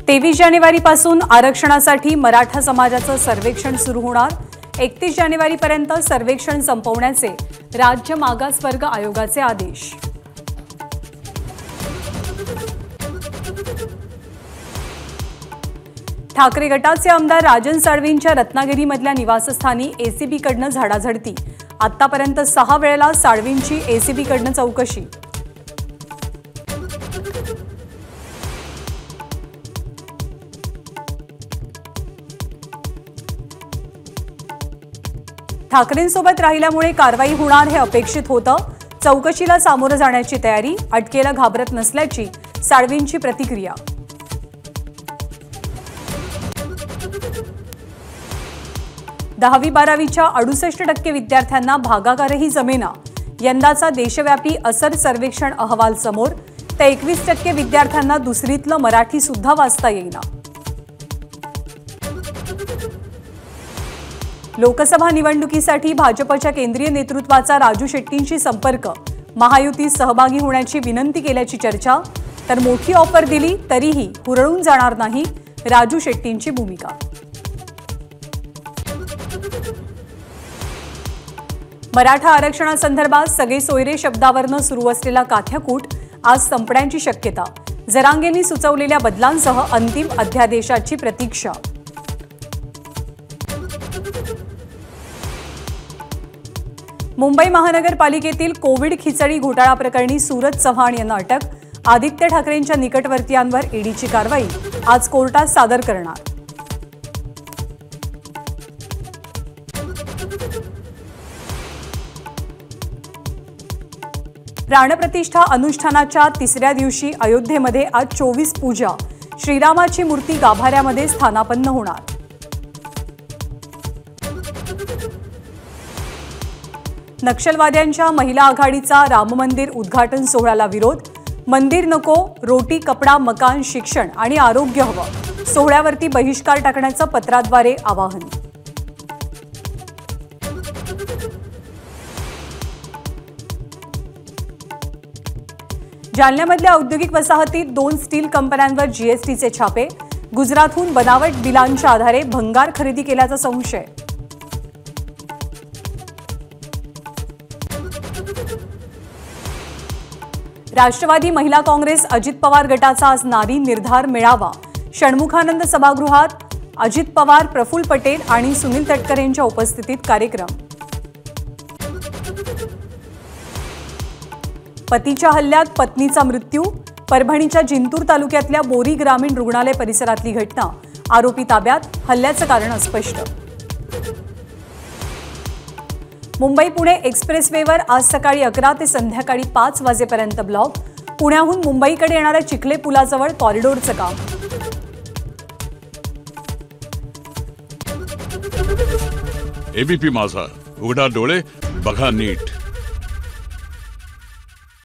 23 जानेवारीपासून आरक्षणासाठी मराठा समाजाचं सर्वेक्षण सुरू होणार। 31 जानेवारीपर्यंत सर्वेक्षण संपवण्याचे राज्य मागासवर्ग आयोगाचे आदेश। ठाकरे गटाचे आमदार राजन साळवींच्या रत्नागिरीमधल्या निवासस्थानी एसीबीकडून झाडाझडती। आतापर्यंत 6 वेळेला साळवींची एसीबीकडून चौकशी। ठाकरेंसोबत राहिल्यामुळे कारवाई होणार हे अपेक्षित होतं। चौकशीला सामोरं जाण्याची तयारी, अटकेला घाबरत नसल्याची साळवींची प्रतिक्रिया। 10वी-12वीच्या 68% विद्यार्थ्यांना भागाकारही जमेना। यंदाचा देशव्यापी असर सर्वेक्षण अहवाल समोर, तर 21% विद्यार्थ्यांना दुसरीतलं मराठी सुद्धा वाचता येईना। लोकसभा निवडणुकीसाठी भाजपच्या केंद्रीय नेतृत्वाचा राजू शेट्टींशी संपर्क। महायुतीत सहभागी होण्याची विनंती केल्याची चर्चा, तर मोठी ऑफर दिली तरीही हुरळून जाणार नाही, राजू शेट्टींची भूमिका। मराठा आरक्षणासंदर्भात सगळे सोयरे शब्दावरनं सुरू असलेला काथ्याकूट आज संपण्याची शक्यता। जरांगेंनी सुचवलेल्या बदलांसह अंतिम अध्यादेशाची प्रतीक्षा। मुंबई महानगरपालिकेतील कोविड खिचडी घोटाळा प्रकरणी सूरज चव्हाण यांना अटक। आदित्य ठाकरेंच्या निकटवर्तीयांवर ईडीची कारवाई आज कोर्टात सादर करणार। प्राणप्रतिष्ठा अनुष्ठानाच्या तिसऱ्या दिवशी अयोध्येमध्ये आज 24 पूजा। श्रीरामाची मूर्ती गाभाऱ्यामध्ये स्थानापन्न होणार। नक्षलवाद्यांच्या महिला आघाडीचा राम मंदिर उद्घाटन सोहळ्याला विरोध। मंदिर नको, रोटी कपडा मकान शिक्षण आणि आरोग्य हवं। सोहळ्यावरती बहिष्कार टाकण्याचं पत्राद्वारे आवाहन। जालन्यामधल्या औद्योगिक वसाहतीत 2 स्टील कंपन्यांवर जीएसटीचे छापे। गुजरातहून बनावट बिलांच्या आधारे भंगार खरेदी केल्याचा संशय। राष्ट्रवादी महिला काँग्रेस अजित पवार गटाचा आज नारी निर्धार मेळावा। षण्मुखानंद सभागृहात अजित पवार, प्रफुल्ल पटेल आणि सुनील तटकरे यांच्या उपस्थितीत कार्यक्रम। पतीच्या हल्ल्यात पत्नीचा मृत्यू। परभणीच्या जिंतूर तालुक्यातल्या बोरी ग्रामीण रुग्णालय परिसरातली घटना। आरोपी ताब्यात, हल्ल्याचं कारण अस्पष्ट। मुंबई-पुणे एक्सप्रेसवेवर आज सकाळी 11 ते संध्याकाळी 5 वाजेपर्यंत ब्लॉक। पुण्याहून मुंबईकडे येणाऱ्या चिखले पुलाजवळ कॉरिडॉरचं काम। एबीपी माझा, उघडा डोळे बघा नीट।